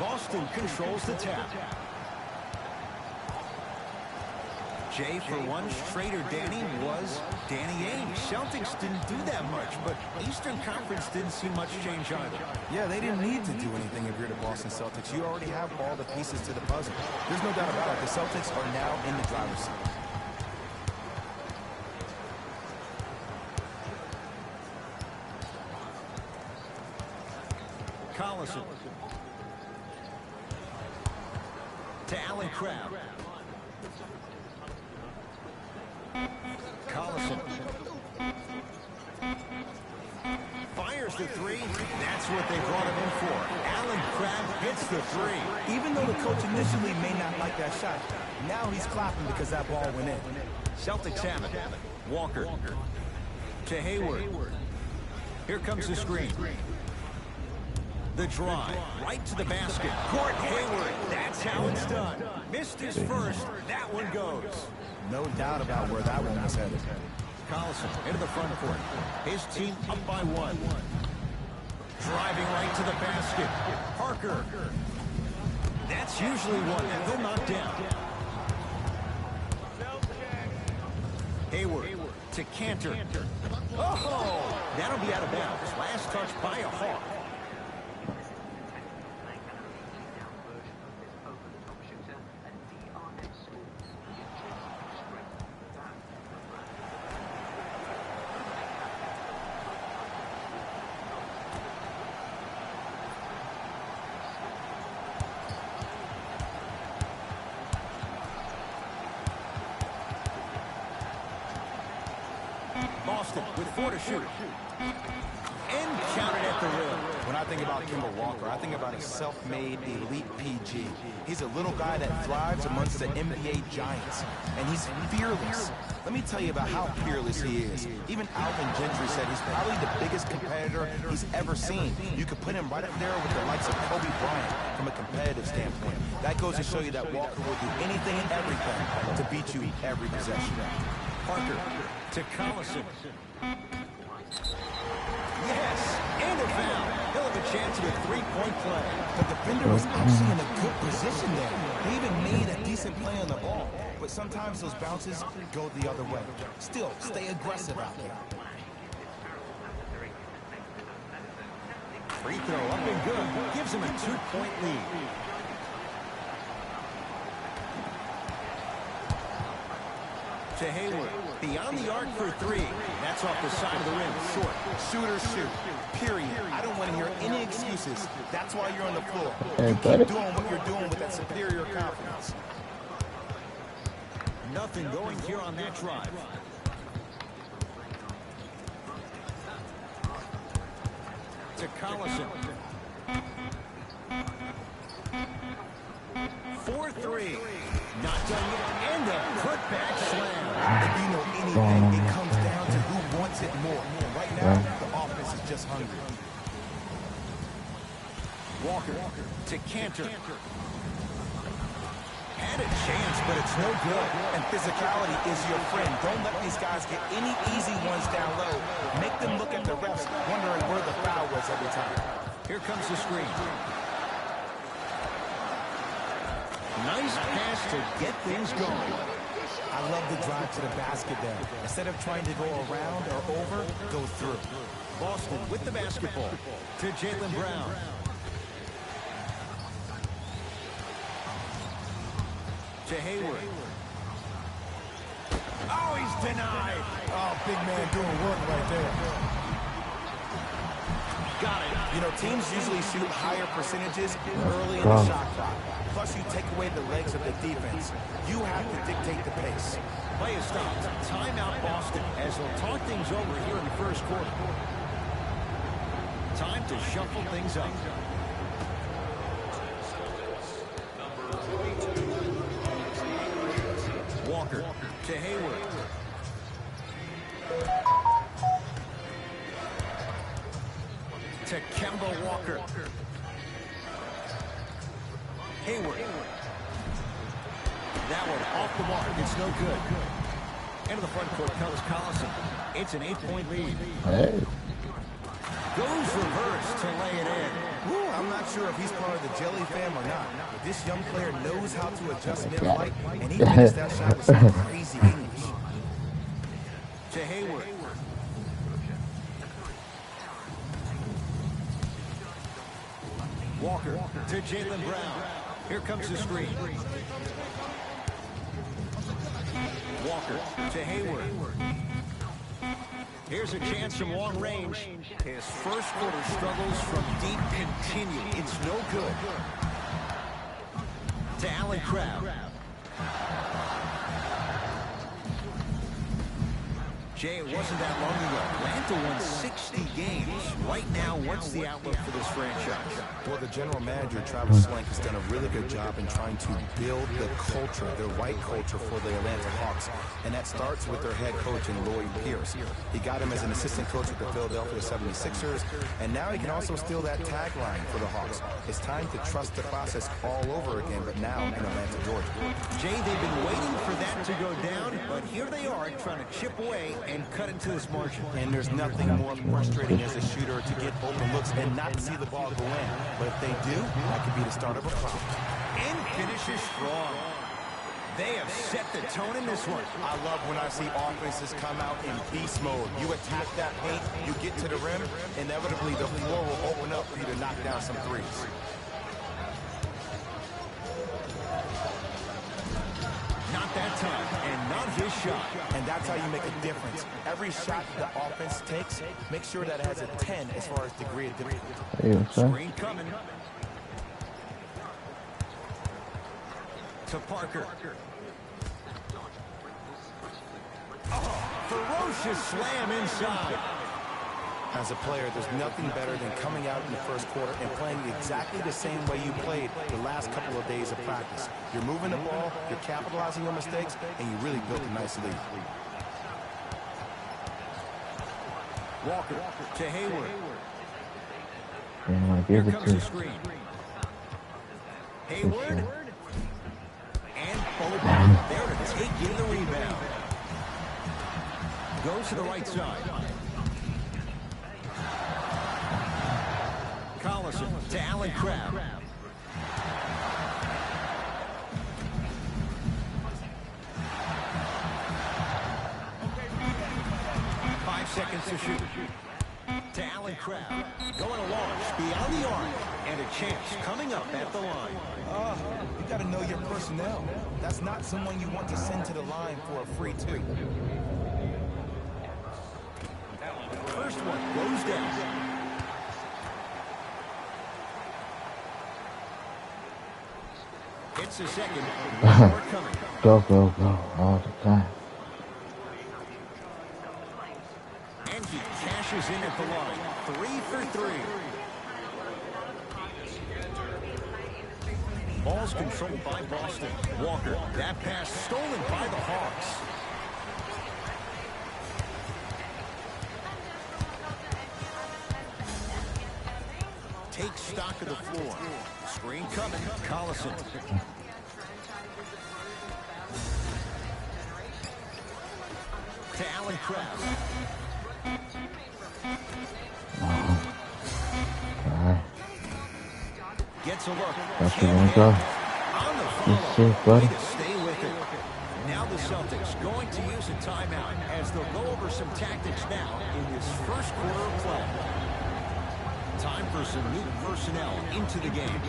Boston controls the tap. Jay, for one, Schrader Danny was Danny Ainge. Celtics didn't do that much, but Eastern Conference didn't see much change either. Yeah, they didn't need to do anything if you're the Boston Celtics. You already have all the pieces to the puzzle. There's no doubt about it. The Celtics are now in the driver's seat. Collison to Allen Crabbe. Collison fires the three. That's what they brought him in for. Allen Crabbe hits the three. Even though the coach initially may not like that shot, now he's clapping because that ball went in. Celtics have it. Walker to Hayward. Here comes the screen. The drive, right to the basket. Gordon Hayward, that's how it's done. Missed his first, that one goes. No doubt about where that one was headed. Collison into the front court. His team up by one. Driving right to the basket. Parker. That's usually one that he'll knock down. Hayward to Cantor. Oh, that'll be out of bounds. Last touch by a Hawk. Boston with 4 to shoot. And counted at the rim. When I think about Kemba Walker, I think about a self-made elite PG. He's a little guy that thrives amongst the NBA giants, and he's fearless. Let me tell you about how fearless he is. Even Alvin Gentry said he's probably the biggest competitor he's ever seen. You could put him right up there with the likes of Kobe Bryant from a competitive standpoint. That goes to show you that Walker will do anything and everything to beat you every possession. Parker to Collison. Yes, and a foul. He'll have a chance at a three-point play. The defender was actually in a good position there. He even made a decent play on the ball. But sometimes those bounces go the other way. Still, stay aggressive out there. Free throw up and good. Gives him a 2-point lead. To Hayward. Beyond the arc for three. That's off the side of the rim. Short. Shooters shoot. Period. I don't want to hear any excuses. That's why you're on the floor. You keep doing what you're doing with that superior confidence. Nothing going here on that drive. To Collison. 4-3. Not done yet. And a putback slam. If you know anything, it comes down to who wants it more. Right now, the offense is just hungry. Walker to Cantor. Had a chance, but it's no good. And physicality is your friend. Don't let these guys get any easy ones down low. Make them look at the refs, wondering where the foul was every time. Here comes the screen. Nice pass to get things going. I love the drive to the basket there. Instead of trying to go around or over, go through. Boston with the basketball to Jaylen Brown. To Hayward. Oh, he's denied. Oh, big man doing work right there. Got it. You know, teams usually shoot higher percentages early in the shot clock. Plus, you take away the legs of the defense. You have to dictate the pace. Play is stopped. Timeout Boston as they'll talk things over here in the first quarter. Time to shuffle things up. Walker to Hayward. To Kemba Walker. Hayward. That one off the mark. It's no good. Into the front court comes Collison. It's an 8-point lead. Hey. Goes reverse to lay it in. Woo, I'm not sure if he's part of the Jelly fam or not, but this young player knows how to adjust mid-flight, and he finished that shot with some crazy English. To Hayward. Walker to Jaylen Brown. Here comes the screen. Walker to Hayward. Here's a chance from long range. His first quarter struggles from deep continue. It's no good. To Allen Crabbe. Jay, it wasn't that long ago. Atlanta won 60 games. Right now, what's the outlook for this franchise? Well, the general manager, Travis Schlenk, has done a really good job in trying to build the culture, the right culture for the Atlanta Hawks. And that starts with their head coach in Lloyd Pierce. He got him as an assistant coach with the Philadelphia 76ers, and now he can also steal that tagline for the Hawks. It's time to trust the process all over again, but now in Atlanta, Georgia. Jay, they've been waiting for that to go down, but here they are trying to chip away and cut into this margin. And there's nothing more frustrating as a shooter to get open looks and not see the ball go in. But if they do, that could be the start of a problem. And finishes strong. They have set the tone in this one. I love when I see offenses come out in beast mode. You attack that paint, you get to the rim, inevitably the floor will open up for you to knock down some threes. Not that time, and not his shot. And that's how you make a difference. Every shot the offense takes, make sure that it has a 10 as far as degree of difficulty. Screen coming. To Parker. Oh, ferocious slam inside. As a player, there's nothing better than coming out in the first quarter and playing exactly the same way you played the last couple of days of practice. You're moving the ball, you're capitalizing on mistakes, and you really built a nice lead. Walker to Hayward. Here comes the screen. Hayward. And Boban there to take in the rebound. Goes to the right side. Collison to Allen Crabbe. Seconds to shoot. To Allen Crabbe. Going to launch beyond the arc. And a chance coming up at the line. You got to know your personnel. That's not someone you want to send to the line for a free two. First one goes down. It's the second. One more coming. Go all the time. And he cashes in at the line. 3 for 3. Ball's controlled by Boston. Walker. That pass stolen by the Hawks. Take stock of the floor. Screen coming. Collison. To Allen Crabbe. Gets a look. That's the one go. On the follow. Buddy. To stay with it. Now the Celtics going to use a timeout as they'll go over some tactics now in this first quarter of play. Time for some new personnel into the game.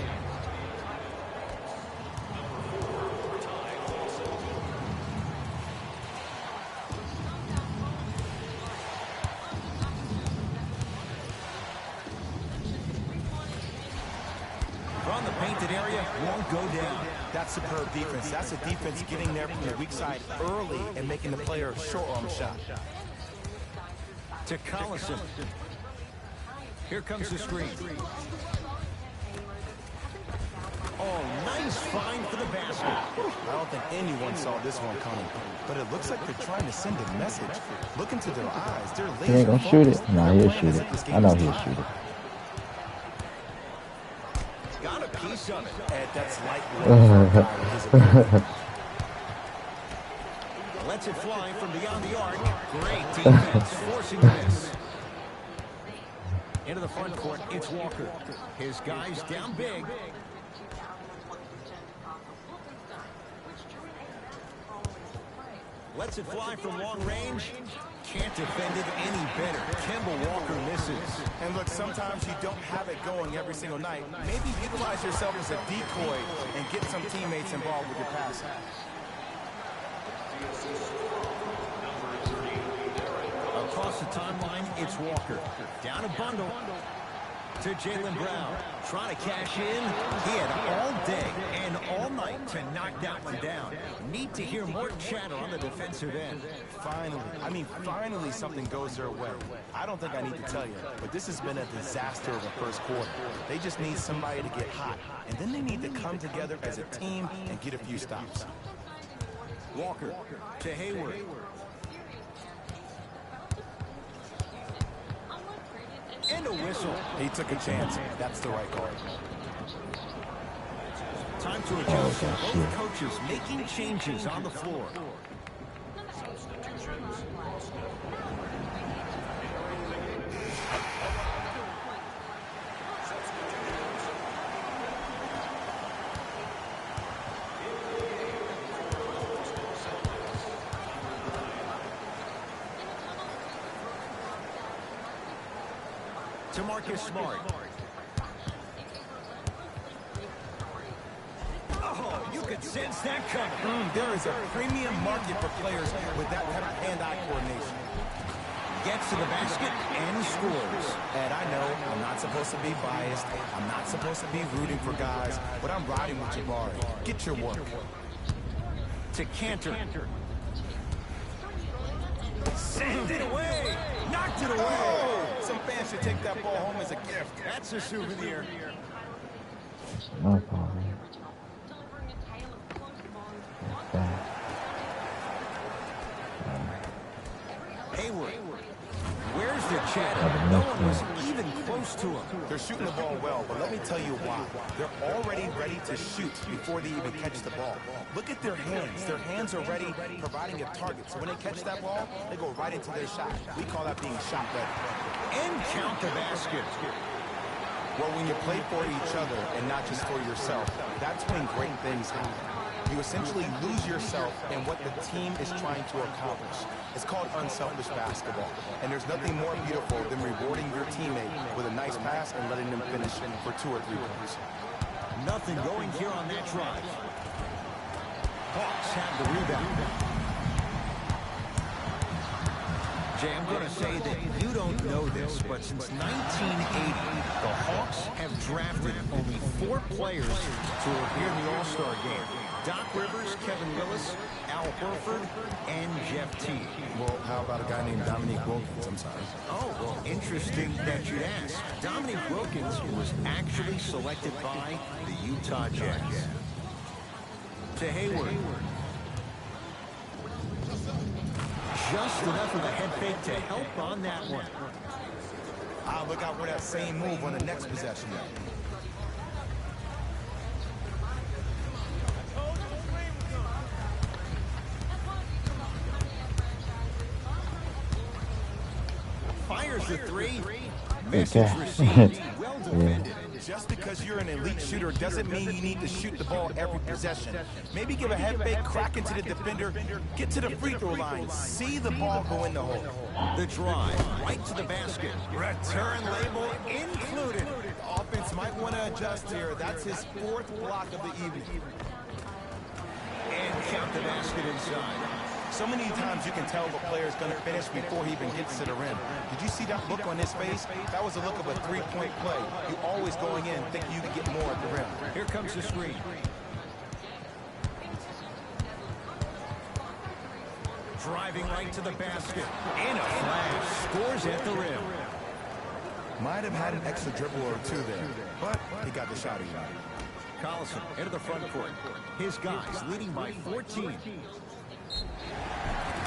From the painted area, won't go down. That's superb defense. That's a defense getting there from the weak side early and making the player a short arm shot. To Collison. Here comes the screen. Oh, nice find for the basket. I don't think anyone saw this one coming, but it looks like they're trying to send a message. Look into their eyes. They're laser He ain't gonna shoot it. focused. Nah, he'll shoot it. I know he'll shoot it. Got a piece of it. Ed, that's lightweight. Lets it fly from beyond the arc. Great defense, forcing the miss. Into the front court, it's Walker. His guys down big. Lets it fly from long range. Can't defend it any better. Kemba Walker misses. And look, sometimes you don't have it going every single night. Maybe utilize yourself as a decoy and get some teammates involved with your passing. Across the timeline, it's Walker. Down a bundle to Jaylen Brown. Trying to cash in. He had all day and all night to knock that one down. Need to hear more chatter on the defensive end. Finally something goes their way. I don't think I need to tell you, but this has been a disaster of a first quarter. They just need somebody to get hot, and then they need to come together as a team and get a few stops. Walker to Hayward. And a whistle. He took a chance. That's the right call. Time to adjust. Both coaches making changes on the floor. To Marcus Smart. Oh, you could sense that coming. There is a premium market for players with that kind of hand-eye coordination. Gets to the basket and scores. And I know I'm not supposed to be biased. I'm not supposed to be rooting for guys, but I'm riding with Jabari. Get your work. To Cantor. Sent it away. Knocked it away. Oh, some fans should take that ball home as a gift. That's a souvenir. No problem. Hayward. Where's the chatter? No one was even close to him. They're shooting the ball well, but let me tell you why. They're already ready to shoot before they even catch the ball. Look at their hands. Their hands are ready, providing a target. So when they catch that ball, they go right into their shot. We call that being shot ready. And count the basket. Well, when you play for each other and not just for yourself, that's when great things happen. You essentially lose yourself in what the team is trying to accomplish. It's called unselfish basketball. And there's nothing more beautiful than rewarding your teammate with a nice pass and letting them finish for 2 or 3 points. Nothing going here on that drive. Hawks have the rebound. Jay, I'm going to say that you don't know this, but since 1980, the Hawks have drafted only 4 players to appear in the All-Star game. Doc Rivers, Kevin Willis, Al Horford, and Jeff Teague. Well, how about a guy named Dominique Wilkins? I'm sorry. Oh, well, interesting that you'd ask. Dominique Wilkins was actually selected by the Utah Jazz. To Hayward. Just enough of a head fake to help on that one. I'll look out for that same move on the next possession. Fires the 3. Message received. Well defended. Just because you're an elite shooter doesn't mean you need to shoot the ball every possession. Maybe give a head fake, crack into the defender, get to the free throw line, see the ball go in the hole. The drive, right to the basket. Return label included. The offense might want to adjust here. That's his 4th block of the evening. And count the basket inside. So many times you can tell the player's going to finish before he even gets to the rim. Did you see that look on his face? That was the look of a 3-point play. You always going in thinking you can get more at the rim. Here comes the screen. Driving right to the basket. In a flash. Scores at the rim. Might have had an extra dribble or 2 there, but he got the shot he wanted. Collison into the front court. His guys leading by 14.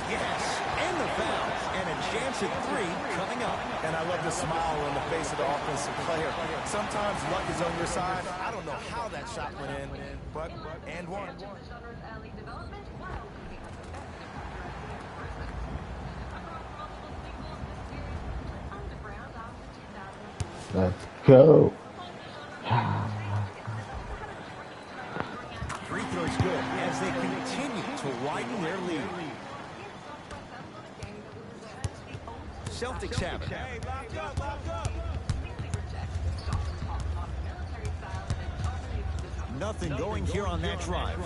Yes, and the foul, and a chance at 3 coming up. And I love the smile on the face of the offensive player. Sometimes luck is on your side. I don't know how that shot went in, but and one. Let's go. Free throw's good as they continue to widen their lead. Celtics have it. Nothing going here on that drive.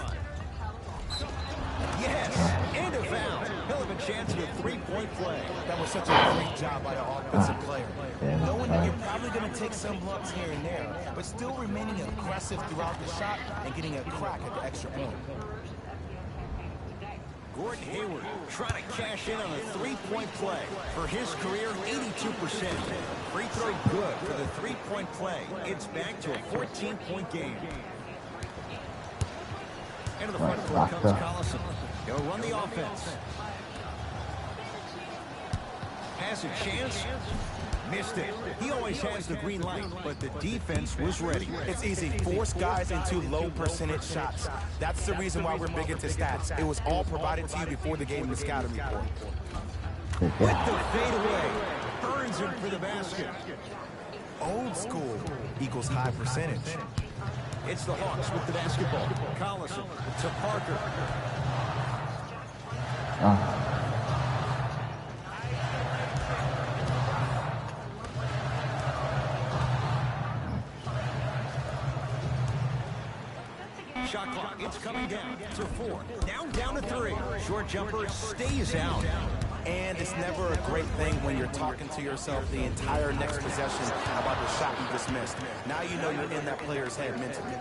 Yes, and a foul. He'll have a chance at a three-point play. That was such a great job by the offensive player. Knowing that you're probably going to take some lumps here and there, but still remaining aggressive throughout the shot and getting a crack at the extra point. Gordon Hayward trying to cash in on a three-point play. For his career, 82%. Free throw good for the three-point play. It's back to a 14-point game. Into the front court comes Collison. He'll run the offense. Has a chance. Missed it. He always has the green light, but the defense was ready. It's easy. Force guys into low percentage shots. That's the reason why we're big into stats. It was all provided to you before the game in the scouting report. With the fadeaway. Burns him for the basket. Old school equals high percentage. It's the Hawks with the basketball. Collison to Parker. Shot clock, it's coming down to 4. Now down to 3. Short jumper stays out. And it's never a great thing when you're talking to yourself the entire next possession about the shot you just missed. Now you know you're in that player's head mentally.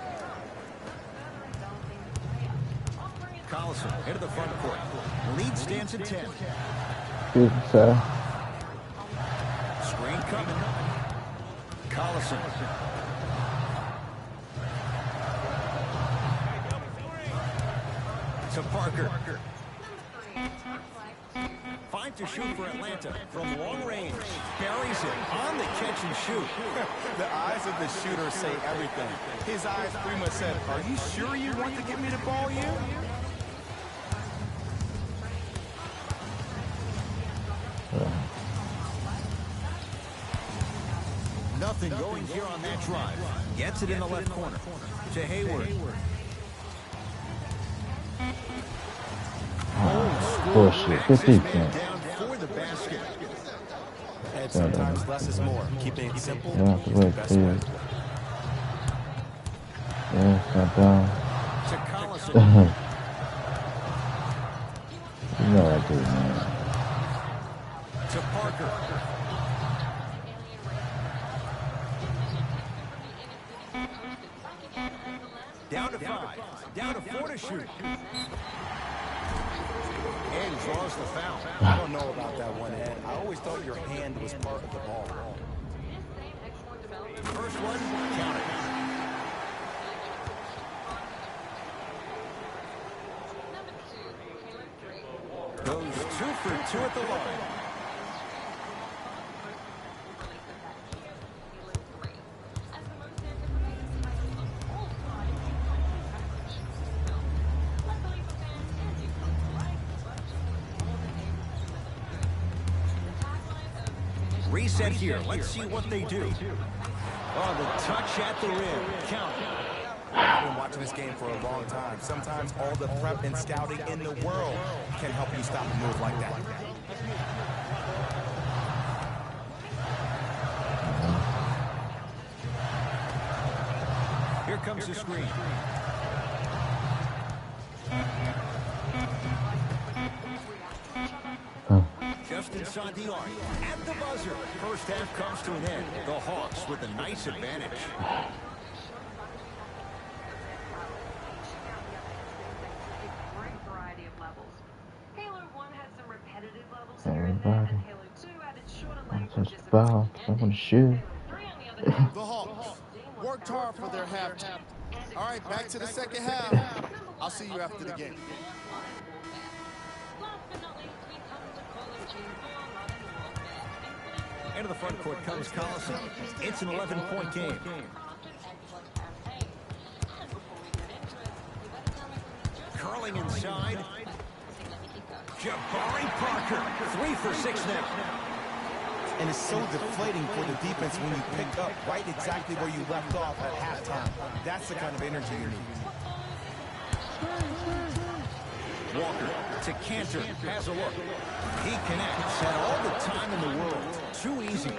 Collison into the front court. Lead stands at 10. Good, sir. Screen coming. Collison. To Parker. 5 to shoot for Atlanta from long range. Buries it on the catch and shoot. The eyes of the shooter say everything. His eyes pretty much said, "Are you sure you want to give me the ball here?" Nothing going here on that drive. Gets it in the left corner. To Hayward. Bullshit. Good defense. Down for the basket. And sometimes less is more. Keeping it simple Yeah, is the best way. Yeah, it's not down. To Collison. You know I do, man. To Parker. Down to 5. Down to 4 to shoot. And draws the foul. I don't know about that one, Ed. I always thought your hand was part of the ball. First one, count it. Goes 2 for 2 at the line. Reset here. Let's see what they do. Oh, the touch at the rim. Count it. I've been watching this game for a long time. Sometimes all the prep and scouting in the world can help you stop a move like that. Here comes the screen. Just inside the arc. At the buzzer. First half comes to an end. The Hawks with a nice advantage. Everybody. Just foul. I'm gonna shoot. The Hawks worked hard for their halftime. All right, back to the second half. I'll see you after the game. Into the front court comes Collison. It's an 11-point game. Curling inside. Jabari Parker. 3 for 6 now. And it's so deflating for the defense when you pick up right exactly where you left off at halftime. That's the kind of energy you need. Walker to Cantor, has a look. He connects, had all the time in the world. Too easy.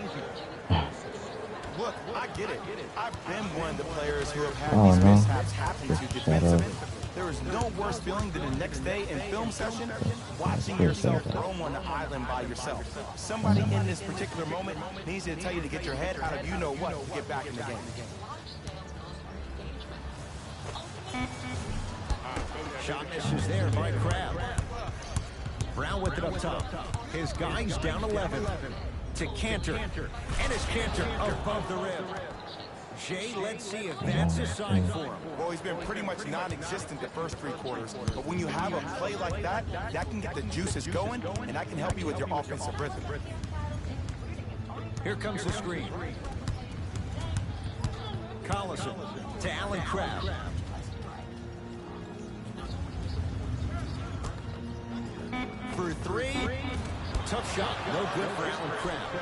Look, I get it. I've been one of the players who have had these mishaps happen to defensemen. There is no worse feeling than the next day in film session watching yourself roam on the island by yourself. Somebody in this particular moment needs to tell you to get your head out of you-know-what to get back in the game. Shot misses there by Crab. Brown with it up top. His guy's down 11. To Cantor. And his Cantor above the rim. Jay, let's see if that's a sign for him. Well, he's been pretty much non-existent the first 3 quarters. But when you have a play like that, that can get the juices going, and that can help you with your offensive rhythm. Here comes the screen. Collison to Allen Crabbe. For 3. Tough shot. No good for Allen Crabbe.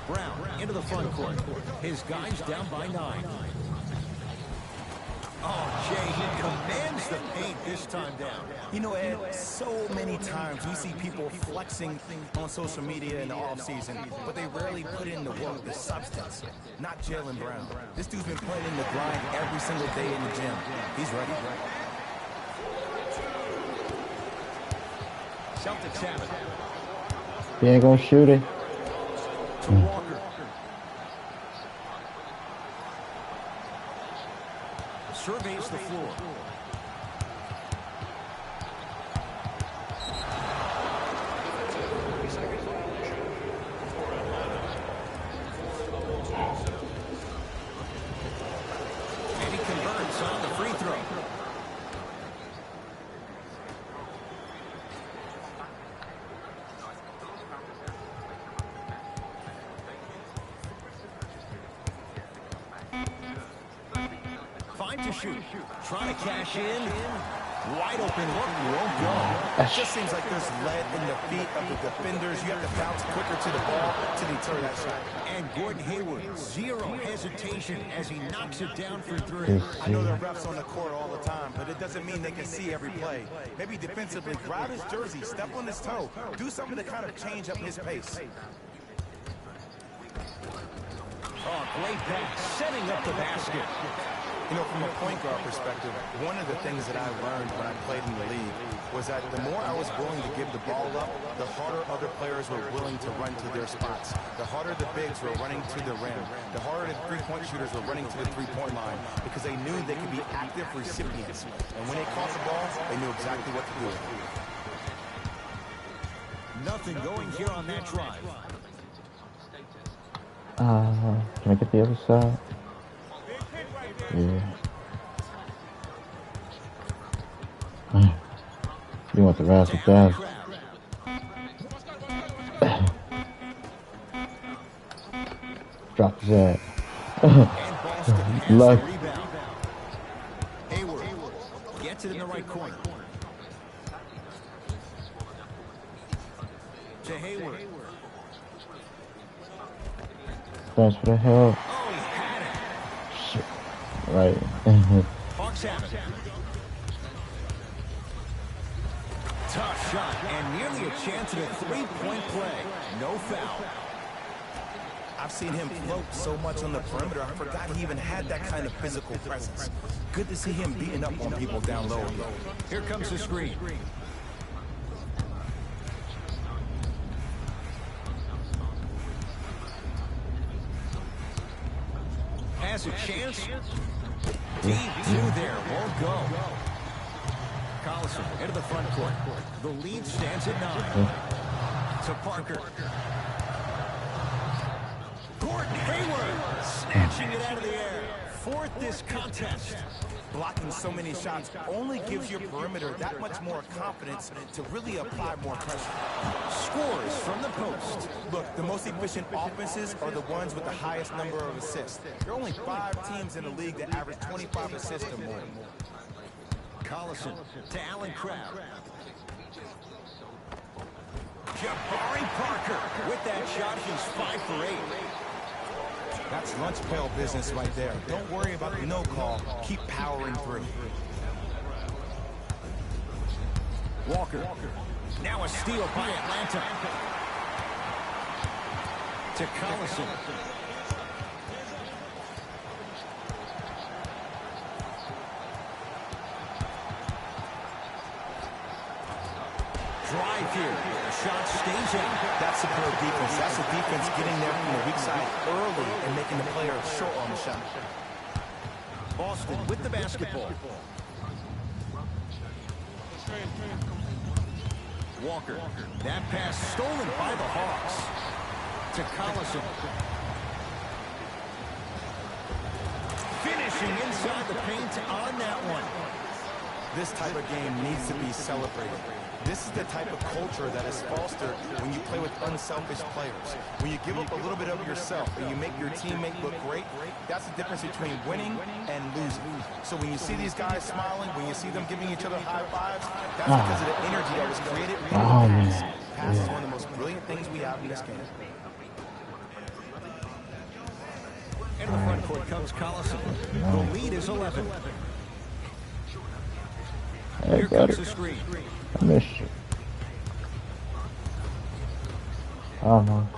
Brown into the front court. His guy's down by 9. Oh, Jay, he commands the paint this time down. You know, Ed, so many times we see people flexing on social media in the offseason, but they rarely put in the work, the substance. Not Jaylen Brown. This dude's been putting in the grind every single day in the gym. He's ready. Celtics have it. He ain't gonna shoot it. To Walker. Surveys the floor. And he converts on the free throw. To shoot. Trying to cash in. Wide open look. Won't go. It just seems like there's lead in the feet of the defenders. You have to bounce quicker to the ball to deter that shot. And Gordon Hayward, zero hesitation as he knocks it down for 3. I know there are refs on the court all the time, but it doesn't mean they can see every play. Maybe defensively, grab his jersey, step on his toe, do something to kind of change up his pace. Oh, great pass, setting up the basket. You know, from a point guard perspective, one of the things that I learned when I played in the league was that the more I was willing to give the ball up, the harder other players were willing to run to their spots. The harder the bigs were running to the rim. The harder the three-point shooters were running to the three-point line because they knew they could be active recipients. And when they caught the ball, they knew exactly what to do. Nothing going here on that drive. Can I get the other side? Yeah. You want the razzle dazzle? Drop his ass. Luck. Hayward gets it in the right corner. To Hayward. Thanks for the help. Oh, he had it. Shit. Right. Hawks have it. Tough shot and nearly a chance at a 3-point play. No foul. I've seen him float so much on the perimeter, I forgot he even had that kind of physical presence. Good to see him beating up on people down low again. Here comes the screen. Has a chance. Deep 2 there. Won't go. Collison into the front court. The lead stands at 9. To Parker. Gordon Hayward snatching it out of the air. 4th this contest. Blocking so many shots only gives your perimeter that much more confidence to really apply more pressure. Scores from the post. Look, the most efficient offenses are the ones with the highest number of assists. There are only 5 teams in the league that average 25 assists or more. Collison to Allen Crabbe. Jabari Parker with that shot. He's 5 for 8. That's lunch pail business right there. Don't worry about the no call. Keep powering through. Walker. Now a steal by Atlanta. To Collison. Drive here. The shot stays out. That's superb defense. That's the defense getting there from the weak side early and making the player short on the shot. Boston with the basketball. Walker. That pass stolen by the Hawks. To Collison. Finishing inside the paint on that one. This type of game needs to be celebrated. This is the type of culture that is fostered when you play with unselfish players. When you give up a little bit of yourself and you make your teammate look great, that's the difference between winning and losing. So when you see these guys smiling, when you see them giving each other high fives, that's because of the energy that was created. Pass is one of the most brilliant things we have in this game. In the front court comes Collison. The lead is 11. Hey, Here comes the screen. I missed you. Oh no.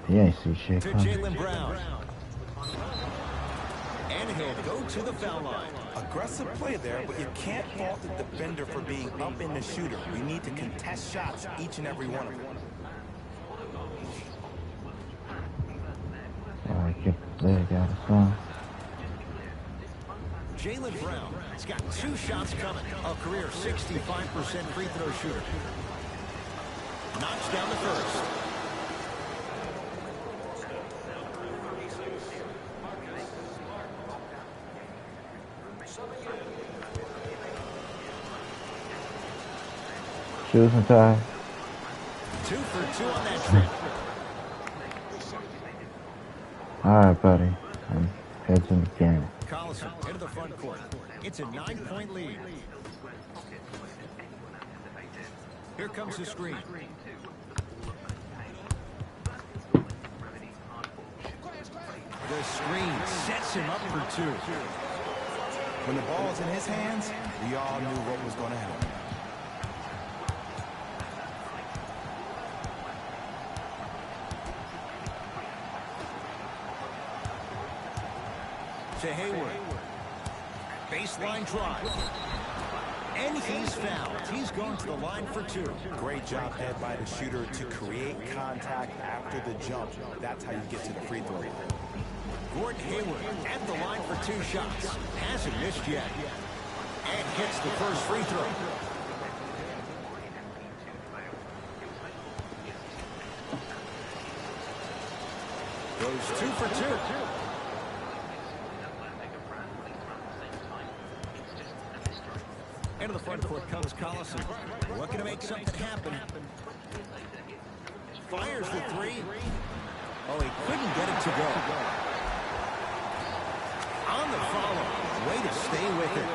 He ain't see shit. To Jaylen Brown. And he'll go to the foul line. Aggressive play there, but you can't fault the defender for being up in the shooter. You need to contest shots, each and every one of them. Alright, get the leg out of some. Jaylen Brown has got 2 shots coming. A career 65% free throw shooter. Knocks down the first. Shoes and tie. 2 for 2 on that trip. Alright, buddy. I'm heads in the game. Collison into the front court. It's a 9-point lead. Here comes the screen. The screen sets him up for 2. When the ball was in his hands, we all knew what was going to happen. To Hayward. Baseline drive. And he's fouled. He's going to the line for 2. Great job, Ed, by the shooter to create contact after the jump. That's how you get to the free throw. Gordon Hayward at the line for 2 shots. Hasn't missed yet. And hits the first free throw. Goes 2 for 2. Into the front court comes Collison. Looking to make something happen. Fires the 3. Oh, he couldn't get it to go. On the follow. Way to stay with it.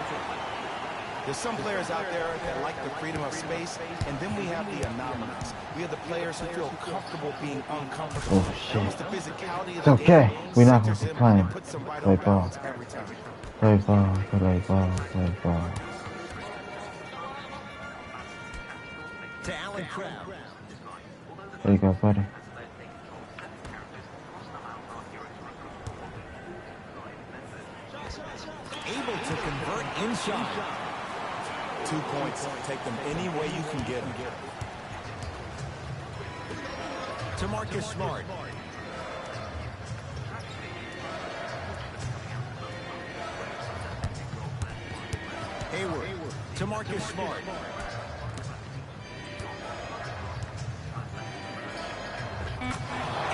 There's some players out there that like the freedom of space, and then we have the anomalies. We have the players who feel comfortable being uncomfortable. Oh, shit. It's the physicality of It's the okay. game. We're not going Centers to him complain. and puts him right Play on ball. balance every time. Play ball, play ball, play ball. To Allen Crabbe. There you go, buddy. Able to convert inside. 2 points. Take them any way you can get them. To Marcus Smart. Hayward. To Marcus Smart.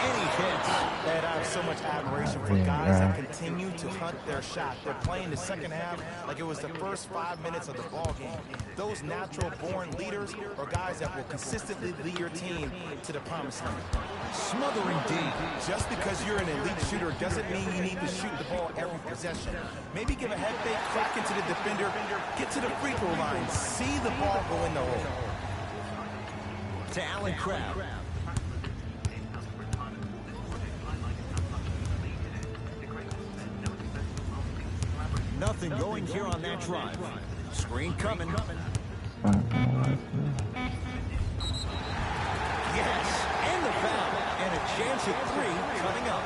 And he hits. And I have so much admiration for guys that continue to hunt their shot. They're playing the second half like it was the first 5 minutes of the ball game. Those natural-born leaders are guys that will consistently lead your team to the promised land. Smothering deep. Just because you're an elite shooter doesn't mean you need to shoot the ball every possession. Maybe give a head fake, crack into the defender, get to the free throw line, see the ball go in the hole. To Allen Crabbe. Nothing going here on that drive. Screen coming. Yes, and the foul. And a chance at 3 coming up.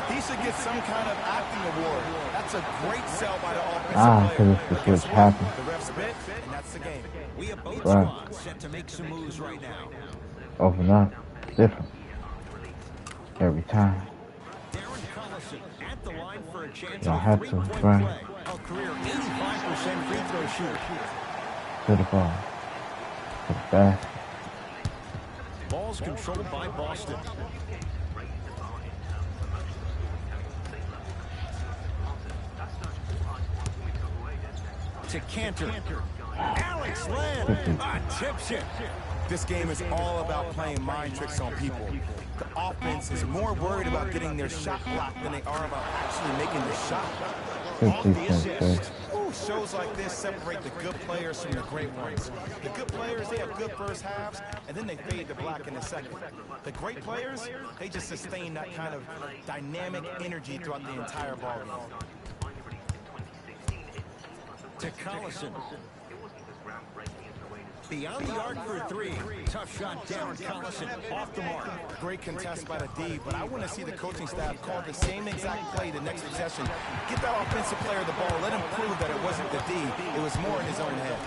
He should get some kind of acting award. That's a great sell by the offensive player. Because the switch happened. The ref spit, and that's the game. We have both Right. squads set to make some moves right now. Open up. Different. Every time. Darren Collison at the line for a chance Y'all at a have to, three-point right. play. A career 85% free throw shooter. To the ball. To the basket. Ball's controlled by Boston. To Cantor. Alex Len tips it. This game is all about playing mind tricks on people. The offense is more worried about getting their shot blocked than they are about actually making the shot. 50.6. Ooh, shows like this separate the good players from the great ones. The good players, they have good first halves, and then they fade to black in the second. The great players, they just sustain that kind of dynamic energy throughout the entire ballgame. To Collison. Beyond the arc for 3. Tough shot, Darren Collison off the mark. Great contest by the D, but I want to see the coaching staff call the same exact play the next possession. Get that offensive player the ball. Let him prove that it wasn't the D. It was more in his own head.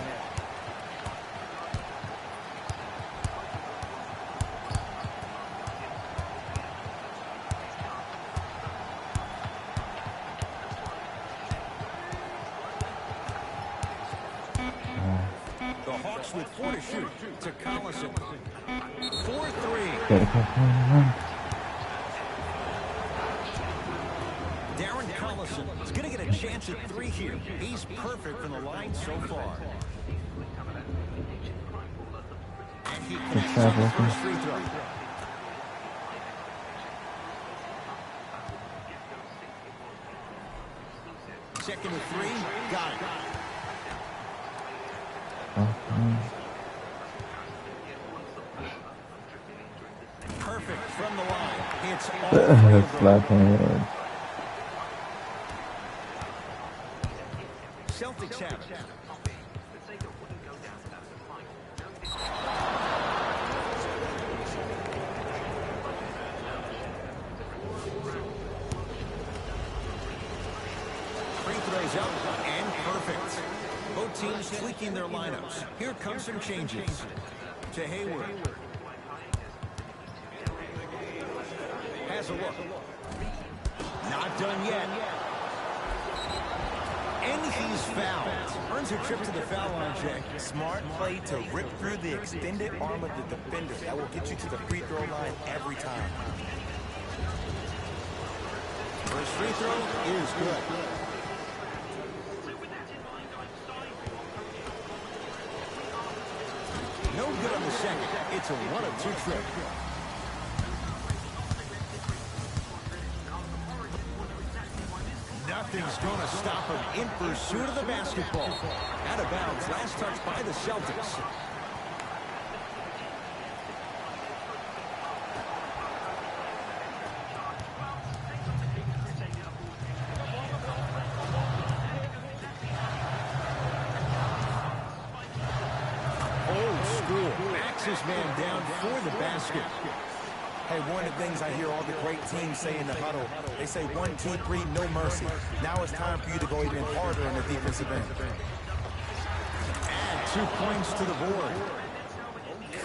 The Hawks with 4 to shoot. To Collison. 4-3. Darren Collison is going to get a chance at 3 here. He's perfect from the line so far. And he connects on the first free throw. Second to 3. Got it. Perfect from the line. It's all Slap hand. Celtics have it. Free throws up and perfect. Both teams tweaking their lineups. Here comes some changes. To Hayward. Has a look. Not done yet. And he's fouled. Earns a trip to the foul line, Jay. Smart play to rip through the extended arm of the defender. That will get you to the free throw line every time. First free throw is good. No good on the second. It's a 1 of 2 trip. Nothing's going to stop him in pursuit of the basketball. Out of bounds. Last touch by the Celtics. Old school. Backs his man down for the basket. Hey, one of the things I hear all the great teams say in the huddle, they say 1, 2, 3, no mercy. Now it's time for you to go even harder in the defensive end. Add 2 points to the board.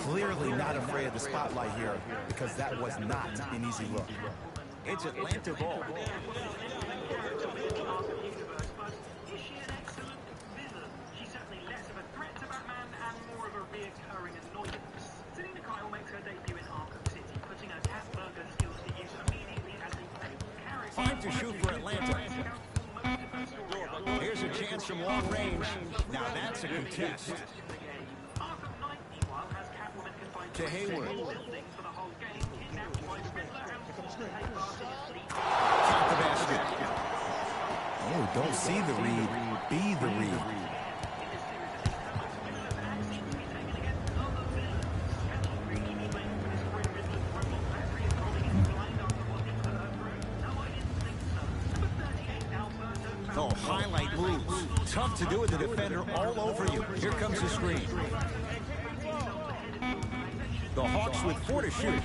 Clearly not afraid of the spotlight here, because that was not an easy look. It's Atlanta ball. Five to shoot for Atlanta. Here's a chance from long range. Now that's a contest. To Hayward. Count the basket. Oh, don't see the read, be the read. Oh, highlight moves. Tough to do with the defender all over you. Here comes the screen. The Hawks with 4 to shoot.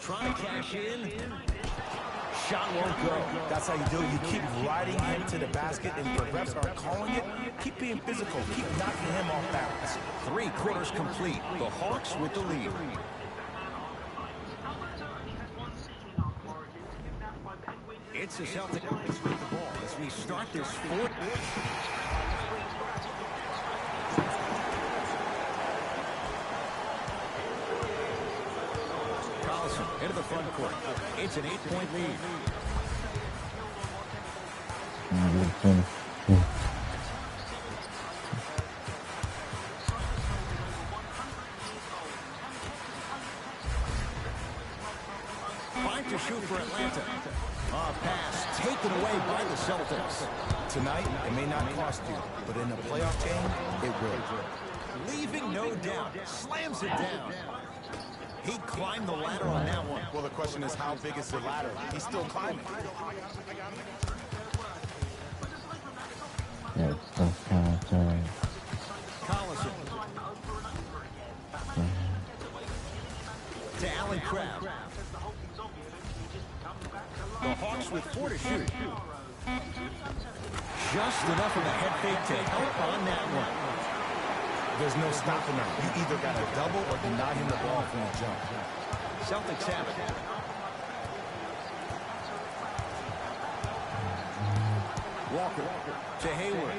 Trying to cash in. Shot won't go. That's how you do it. You keep riding him to the basket, and the refs are calling it. Keep being physical. Keep knocking him off balance. 3 quarters complete. The Hawks with the lead. It's the Celtics with the ball as we start this fourth. Collison into the front court. It's an 8-point lead. Five to shoot for Atlanta. Pass taken away by the Celtics. Tonight, it may not cost you, but in a playoff game, it will. Leaving no doubt. Slams it down. He climbed the ladder on that one. Well, the question is, how big is the ladder? He's still climbing. Yeah, that's kind of tiring. Collison. To Allen Crabbe. The Hawks with 4 to shoot. Just enough of a head fake to help on that one. There's no stopping him. You either got to double or deny him the ball from the jump. Celtics have it. Walker to Hayward.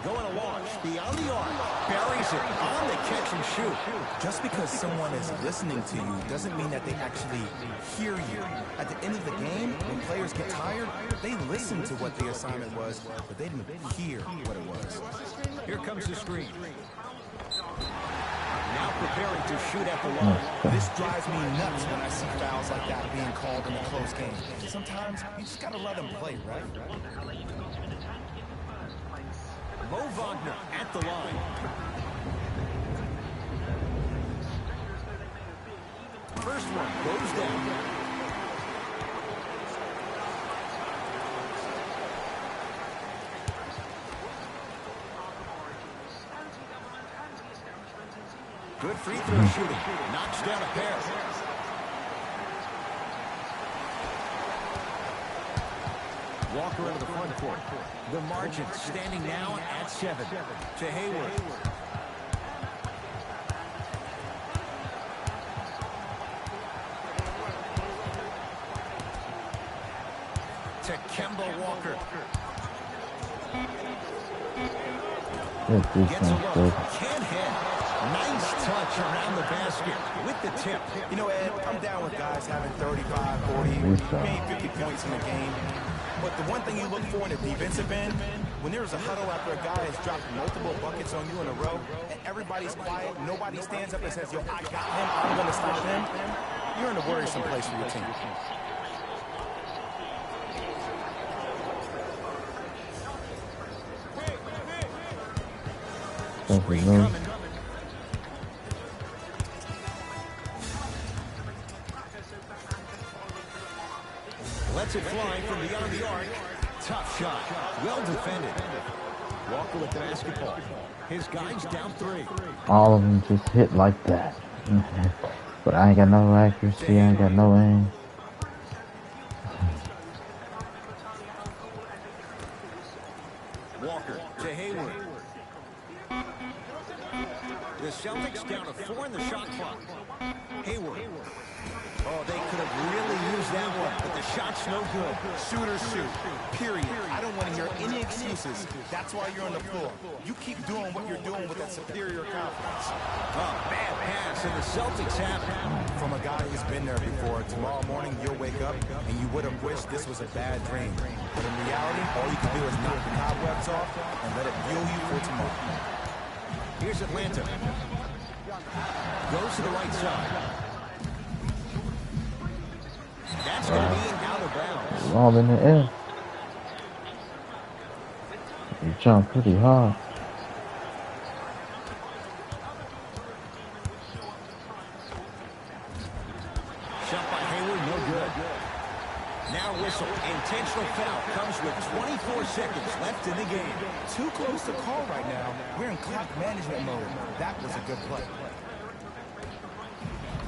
Going to launch beyond the arc. Buries it on the catch and shoot. Just because someone is listening to you doesn't mean that they actually hear you. At the end of the game, when players get tired, they listen to what the assignment was, but they didn't hear what it was. Here comes the screen. Now preparing to shoot at the line. This drives me nuts when I see fouls like that being called in a close game. Sometimes you just gotta let them play, right? Mo Wagner at the line. First one goes down. Good free throw shooting. Knocks down a pair. Walker into the front court. The margin standing now at 7. To Hayward. To Kemba Walker. Gets a look. Can't hit. Nice touch around the basket with the tip. You know, Ed, I'm down with guys having 35, 40, maybe 50 points in a game. But the one thing you look for in a defensive end, when there's a huddle after a guy has dropped multiple buckets on you in a row, and everybody's quiet, nobody stands up and says, yo, I got him, I'm going to stop him, you're in a worrisome place for your team. Screen coming. Lets it fly from beyond the arc. Tough shot. Well defended. Walker with the basketball. His guys down 3. All of them just hit like that. But I ain't got no accuracy, I ain't got no aim. Walker to Hayward. The Celtics down to 4 in the shot clock. Hayward. Oh, they could have really used that one, but the shot's no good. Shooters shoot, period. I don't want to hear any excuses. That's why you're on the floor. You keep doing what you're doing with that superior confidence. Oh, bad pass, and the Celtics have it. From a guy who's been there before, tomorrow morning you'll wake up and you would have wished this was a bad dream. But in reality, all you can do is knock the cobwebs off and let it fuel you for tomorrow. Here's Atlanta. Goes to the right side. That's going to be out of bounds. All in the air. You jump pretty hard. Shot by Hayward, no good. Now whistle. Intentional foul comes with 24 seconds left in the game. Too close to call right now. We're in clock management mode. That was a good play.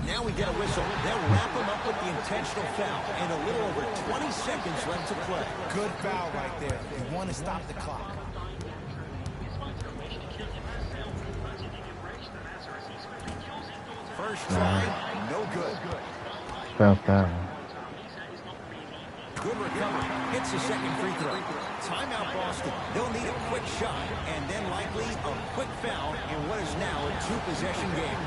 Now we get a whistle. They'll wrap him up with the intentional foul. And a little over 20 seconds left to play. Good foul right there. You want to stop the clock. First try, no good. Felt that one. Good recovery. Hits the second free throw. Timeout Boston. They'll need a quick shot and then likely a quick foul in what is now a two-possession game.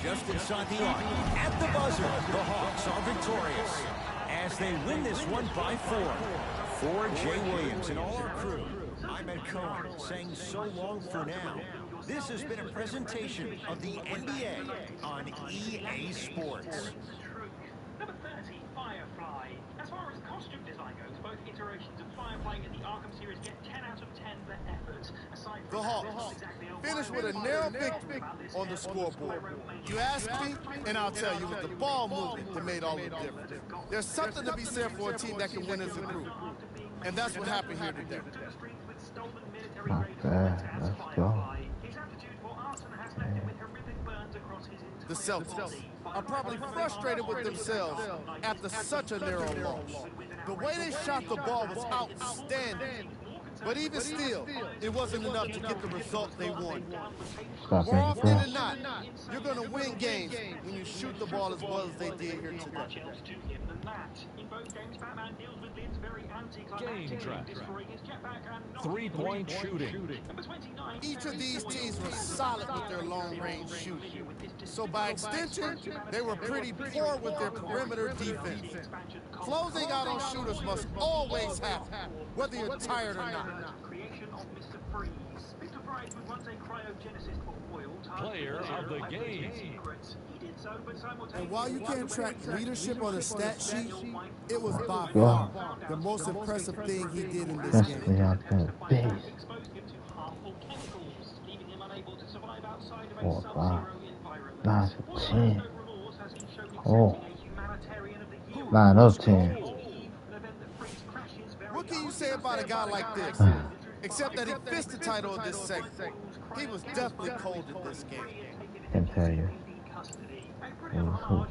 Just inside the arc. At the buzzer, the Hawks are victorious as they win this one by 4. For Jay Williams and all our crew, I'm Ed Cohen saying so long for now. This has been a presentation of the NBA on EA Sports. Number 30, Firefly. As far as costume design goes, both iterations of Firefly and the Arkham series get 10 out of 10 for effort. Aside from The Hawks finished with a narrow victory on the scoreboard. You ask me, and I'll tell you, with the ball movement that made all the difference. There's something to be said for a team that can win as a group. And that's what happened here today. Not bad. Let's go. The Celtics are probably frustrated with themselves after such a narrow loss. The way they shot the ball was outstanding. But even still, it wasn't enough to get the result they wanted. Stop More making often plays. than not, you're going to win games when you shoot the ball as well as they did here today. Game tracker. 3-point shooting. Each of these teams was solid with their long-range shooting. So by extension, they were pretty poor with their perimeter defense. Closing out on shooters must always happen, whether you're tired or not. Player of the game. And while you can't track leadership on a stat sheet, it was by Wow. far the most impressive thing he did in this Especially game. out there. Base. 4, 5, 9, 10. Oh. 9 of 10. What can you say about a guy like this? Except that he fits the title of this segment. He was definitely cold in this game. Can tell you. Who.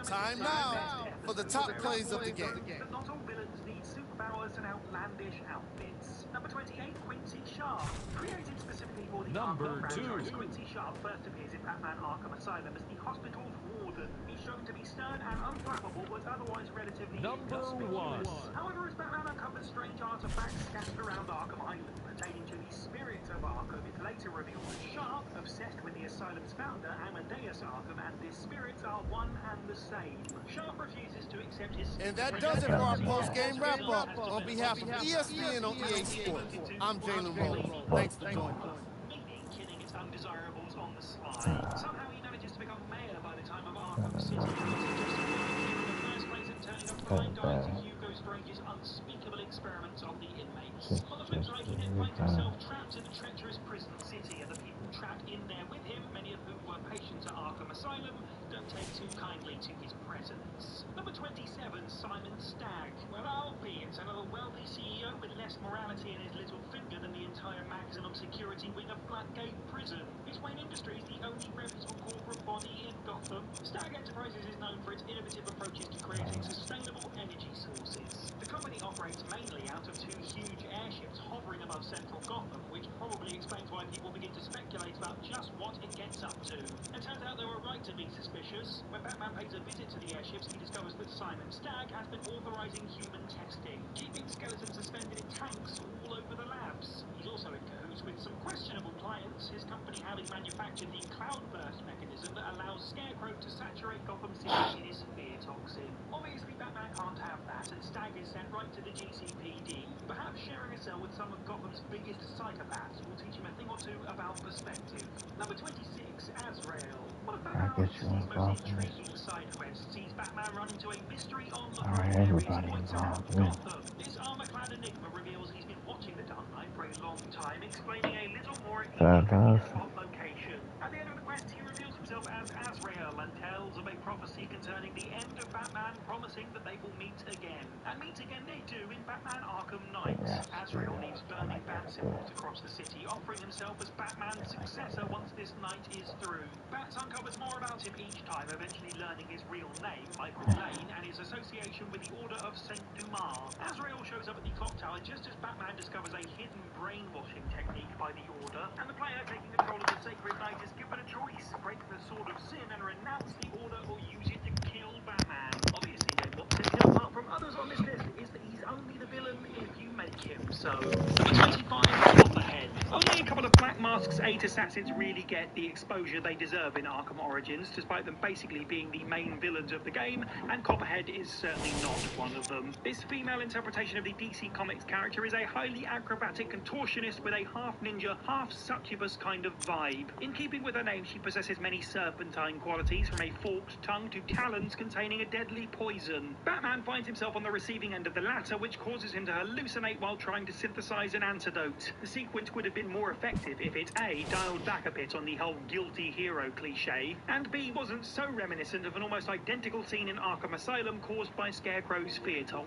Time now for the top plays of the game. Not all villains need superpowers and outlandish outfits. Number 28, Quincy Sharp. Created specifically for the Number Arkham franchise, 2. Quincy Sharp first appears in Batman Arkham Asylum as the hospital's warden. He's shown to be stern and unflappable, but otherwise relatively Number inconspicuous. 1. However, as Batman uncovers strange artifacts scattered around Arkham Island pertaining to the spirit of Arkham, it's later revealed that Sharp, obsessed with the Asylum's founder, Amadeus Arkham, and his spirits are one and the same. Sharp refuses to accept his... And that does it for our post-game wrap-up. On behalf of ESPN on EA Sports, I'm Jalen Rose. Thanks for joining us. Killing its undesirables on the sly. Somehow he manages to become mayor by the time of Arkham City. In the first place, and turning a blind eye to Hugo Strange's unspeakable experiments on the inmates. On the flip side, he then finds himself trapped in the treacherous prison city, and the people trapped in there with him, many of whom were patients at Arkham Asylum, don't take too kindly to his presence. Number 27, Simon Stagg. Well, I'll be. It's another wealthy CEO with less morality in his little finger than the entire maximum security wing of Blackgate Prison. Is Wayne Industries the only reputable corporate body in Gotham? Stagg Enterprises is known for its innovative approaches to creating sustainable energy sources. The company operates mainly out of 2 huge airships hovering above central Gotham, which probably explains why people begin to speculate about just what it gets up to. It turns out they were right to be suspicious. When Batman pays a visit to the airships, he discovers that Simon Stagg has been authorizing human testing, keeping skeletons suspended in tanks all over the labs. He's also in cahoots with some questionable clients, his company having manufactured the cloudburst mechanism that allows Scarecrow to saturate Gotham City in his fear toxin. Obviously, Batman can't have that. that, and Stagg is sent right to the GCPD. Perhaps sharing a cell with some of Gotham's biggest psychopaths will teach him a thing or two about perspective. Number 26, Azrael. One of I guess Batman's you want most involved in this. intriguing side quests sees Batman run into a mystery on the Alright, everybody involved. Yeah. Gotham. This armor-clad enigma reveals he's been watching the Dark Knight for a long time, explaining a little more Fair easily enough. his spot location. At the end of the quest, he reveals himself as Azrael and tells of a prophecy concerning the end of Batman, promising that they will meet again. And meet again they do in Batman Arkham Knight. Yes, Azrael yes, leaves I burning like bat that. symbols across the city, offering himself as Batman's successor once this night is through. Bats uncovers more about him each time, eventually learning his real name, Michael Lane, and his association with the Order of Saint Dumas. Azrael shows up at the clock tower just as Batman discovers a hidden brainwashing technique by the Order, and the player taking control of the Sacred Knight is given a choice: break the Sword of Sin and renounce the Order, or use it to kill Batman. Obviously, then, what sets him apart from others on this list is that he's only the villain if you make him so. Number 25, Copperhead. Only a couple of Black Mask's 8 assassins really get the exposure they deserve in Arkham Origins, despite them basically being the main villains of the game, and Copperhead is certainly not one of them. This female interpretation of the DC Comics character is a highly acrobatic contortionist with a half-ninja, half-succubus kind of vibe. In keeping with her name, she possesses many serpentine qualities, from a forked tongue to talons containing a deadly poison. Batman finds himself on the receiving end of the latter, which causes him to hallucinate while trying to synthesize an antidote. The sequence would have been more effective if it A, dialed back a bit on the whole guilty hero cliche, and B, wasn't so reminiscent of an almost identical scene in Arkham Asylum caused by Scarecrow's fear toll.